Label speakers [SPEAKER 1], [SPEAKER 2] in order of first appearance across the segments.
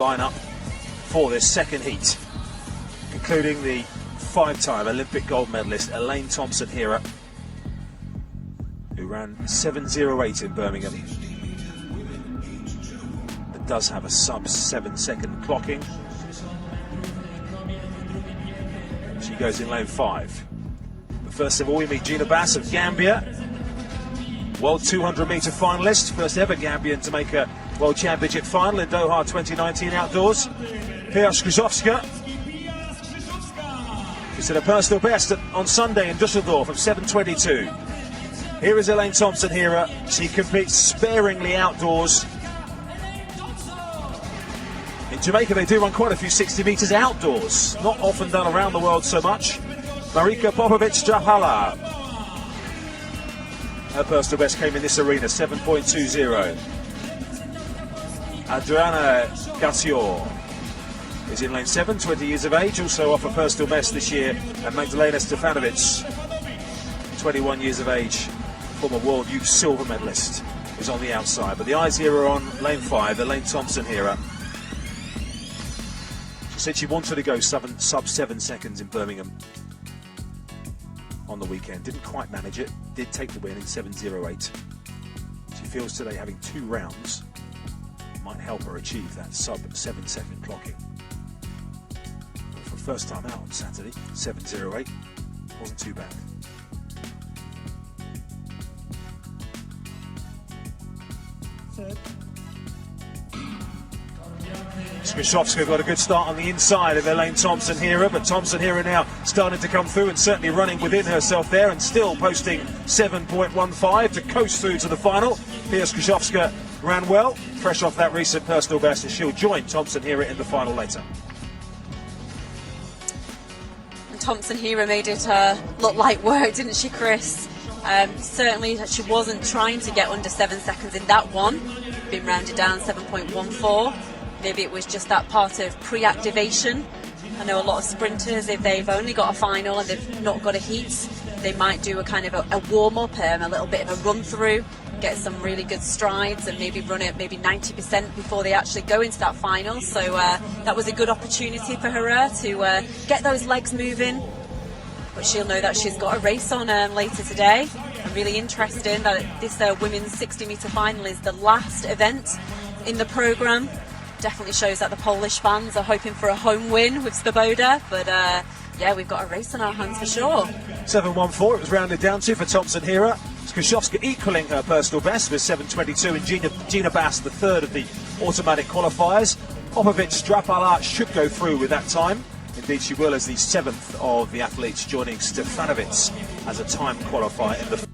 [SPEAKER 1] Line-up for this second heat, including the five-time Olympic gold medalist Elaine Thompson-Herah, who ran 7:08 in Birmingham. It does have a sub-7 second clocking. She goes in lane 5. But first of all, we meet Gina Bass of Gambia, World 200 metre finalist, first ever Gambian to make a World Championship final in Doha 2019 outdoors. Pia Skrzowska. She set a personal best on Sunday in Dusseldorf of 7:22. Here is Elaine Thompson-Herah. She competes sparingly outdoors. In Jamaica, they do run quite a few 60 metres outdoors, not often done around the world so much. Marika Popovic-Jahala. Her personal best came in this arena, 7.20. Adriana Garcia is in lane 7, 20 years of age, also off a personal best this year. And Magdalena Stefanovic, 21 years of age, former world youth silver medalist, is on the outside. But the eyes here are on lane 5, Elaine Thompson-Herah. She said she wanted to go sub 7 seconds in Birmingham on the weekend. Didn't quite manage it, did take the win in 7:08. She feels today having 2 rounds might help her achieve that sub-7 second clocking. But for the first time out on Saturday, 7:08, wasn't too bad. Skrzowska got a good start on the inside of Elaine Thompson-Herah, but Thompson-Herah now starting to come through and certainly running within herself there and still posting 7.15 to coast through to the final. Pia Skrzowska ran well, fresh off that recent personal best, and she'll join Thompson-Herah in the final later.
[SPEAKER 2] And Thompson-Herah made it look like work, didn't she, Chris? Certainly she wasn't trying to get under 7 seconds in that one. Been rounded down 7.14. Maybe it was just that part of pre-activation. I know a lot of sprinters, if they've only got a final and they've not got a heat, they might do a kind of a warm-up, a little bit of a run-through, get some really good strides and maybe run it maybe 90% before they actually go into that final. So that was a good opportunity for her to get those legs moving. But she'll know that she's got a race on later today. And really interesting that this women's 60 metre final is the last event in the programme. Definitely shows that the Polish fans are hoping for a home win with Svoboda, but yeah, we've got a race on our hands for sure.
[SPEAKER 1] 7.14 it was rounded down to for Thompson-Herah. Skrzowska equalling her personal best with 7.22, and Gina Bass, the third of the automatic qualifiers. Popovic-Jahala should go through with that time. Indeed she will, as the 7th of the athletes, joining Stefanovic as a time qualifier in the...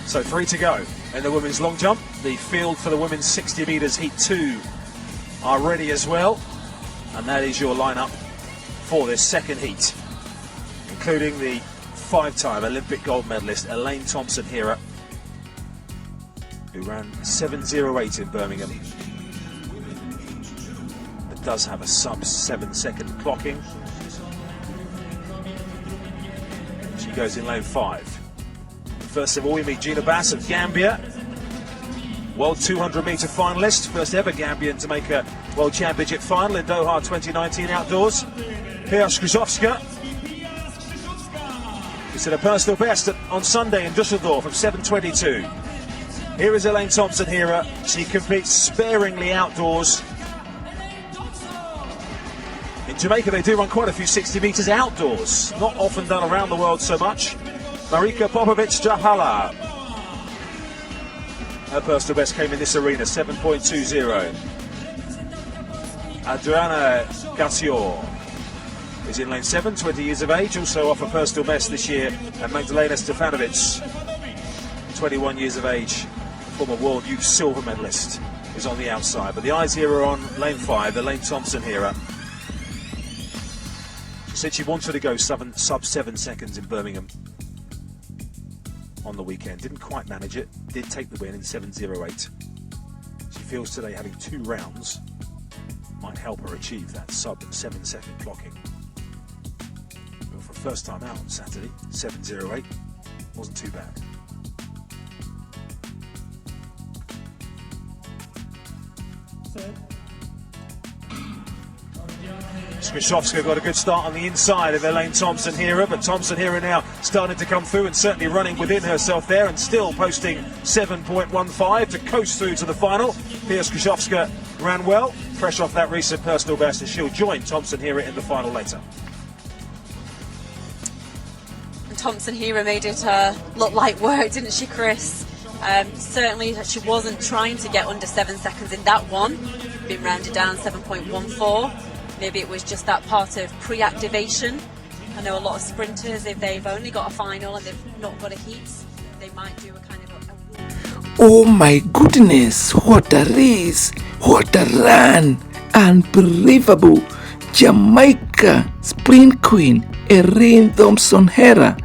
[SPEAKER 1] So 3 to go in the women's long jump. The field for the women's 60 metres heat 2 are ready as well, and that is your lineup for this second heat, including the 5-time Olympic gold medalist Elaine Thompson-Herah, who ran 7:08 in Birmingham. It does have a sub-7 second clocking. She goes in lane 5. First of all, we meet Gina Bass of Gambia, World 200 metre finalist, first ever Gambian to make a World Championship final in Doha 2019 outdoors. Pia Skrzowska. She set a personal best on Sunday in Dusseldorf of 7:22. Here is Elaine Thompson-Herah. She competes sparingly outdoors. In Jamaica, they do run quite a few 60 metres outdoors, not often done around the world so much. Marika Popovic-Jahala. Her personal best came in this arena, 7.20. Adriana Garcia is in lane 7, 20 years of age, also off a personal best this year. And Magdalena Stefanovic, 21 years of age, former world youth silver medalist, is on the outside. But the eyes here are on lane 5, Elaine Thompson-Herah. She said she wanted to go sub 7 seconds in Birmingham on the weekend. Didn't quite manage it, did take the win in 7:08. She feels today having 2 rounds might help her achieve that sub-7 second clocking. But for the first time out on Saturday, 7:08, wasn't too bad. Skrzydłowska got a good start on the inside of Elaine Thompson-Herah, but Thompson-Herah now starting to come through and certainly running within herself there and still posting 7.15 to coast through to the final. Here Skrzydłowska ran well, fresh off that recent personal best, and she'll join Thompson-Herah in the final later.
[SPEAKER 2] Thompson-Herah made it look like work, didn't she, Chris? Certainly she wasn't trying to get under 7 seconds in that one. Been rounded down 7.14. Maybe it was just that part of pre-activation. I know a lot of sprinters, if they've only got a final and they've not got a heat, they might do a kind of
[SPEAKER 3] Oh my goodness, what a race, what a run, unbelievable. Jamaica sprint queen Elaine Thompson-Herah,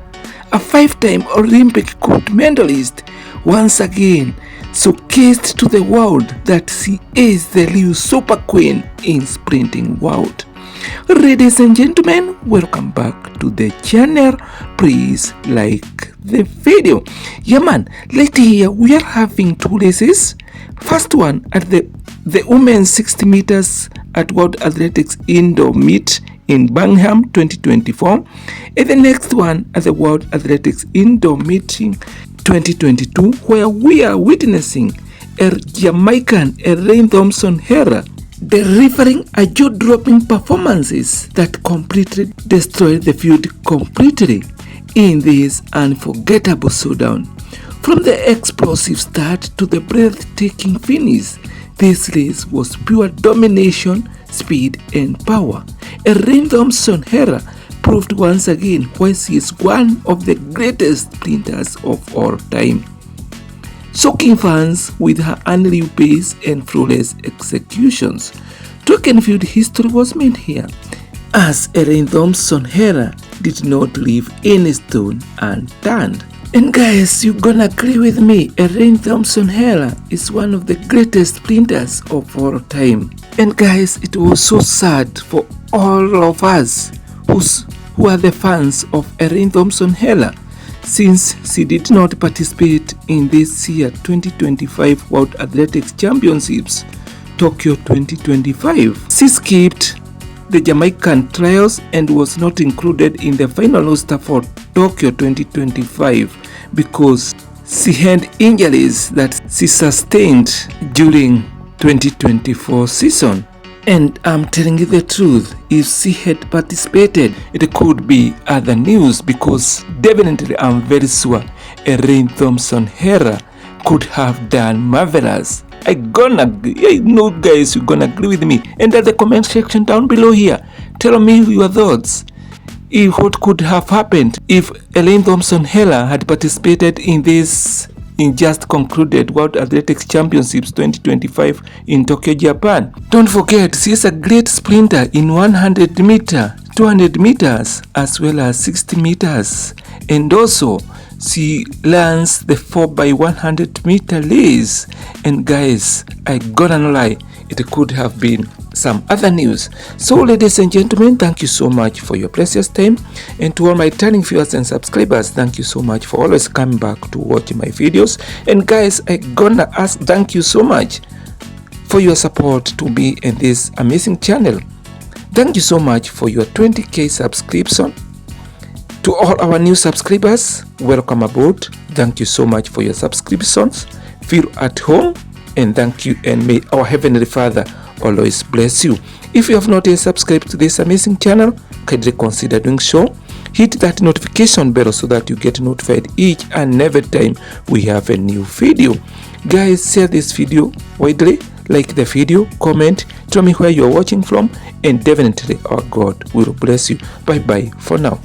[SPEAKER 3] a 5-time Olympic gold medalist, once again showcased to the world that she is the real super queen in sprinting world. Ladies and gentlemen, welcome back to the channel. Please like the video. Yeah man, right here we are having two races. First one at the women's 60 meters at World Athletics Indoor Meet in Birmingham 2024, and the next one at the World Athletics Indoor Meeting 2022, where we are witnessing a Jamaican Elaine Thompson-Herah delivering a jaw-dropping performances that completely destroyed the field completely in this unforgettable showdown. From the explosive start to the breathtaking finish, this race was pure domination, speed and power. Elaine Thompson-Herah proved once again why she is one of the greatest sprinters of all time, shocking fans with her unreal pace and flawless executions. Track and field history was made here, as Elaine Thompson-Herah did not leave any stone unturned. And guys, you're gonna agree with me, Elaine Thompson-Herah is one of the greatest sprinters of all time. And guys, it was so sad for all of us who are the fans of Elaine Thompson-Herah, since she did not participate in this year 2025 World Athletics Championships Tokyo 2025. She skipped the Jamaican trials and was not included in the final roster for Tokyo 2025 because she had injuries that she sustained during 2024 season. And I'm telling you the truth, if she had participated, it could be other news, because definitely I'm very sure Elaine Thompson-Herah could have done marvelous. I know guys, you're gonna agree with me. And at the comment section down below here, tell me your thoughts. If what could have happened if Elaine Thompson-Herah had participated in just concluded World Athletics Championships 2025 in Tokyo, Japan. Don't forget, she is a great sprinter in 100 meter, 200 meters, as well as 60 meters. And also, she learns the 4x100 meter race. And guys, I gotta no lie, it could have been some other news. So ladies and gentlemen, thank you so much for your precious time, and to all my returning viewers and subscribers, thank you so much for always coming back to watch my videos. And guys, I gonna ask, thank you so much for your support to me and this amazing channel. Thank you so much for your 20k subscription. To all our new subscribers, welcome aboard. Thank you so much for your subscriptions. Feel at home, and thank you, and may our Heavenly Father always bless you. If you have not yet subscribed to this amazing channel, kindly consider doing so. Hit that notification bell so that you get notified each and every time we have a new video. Guys, share this video widely, like the video, comment, tell me where you are watching from, and definitely our God will bless you. Bye bye for now.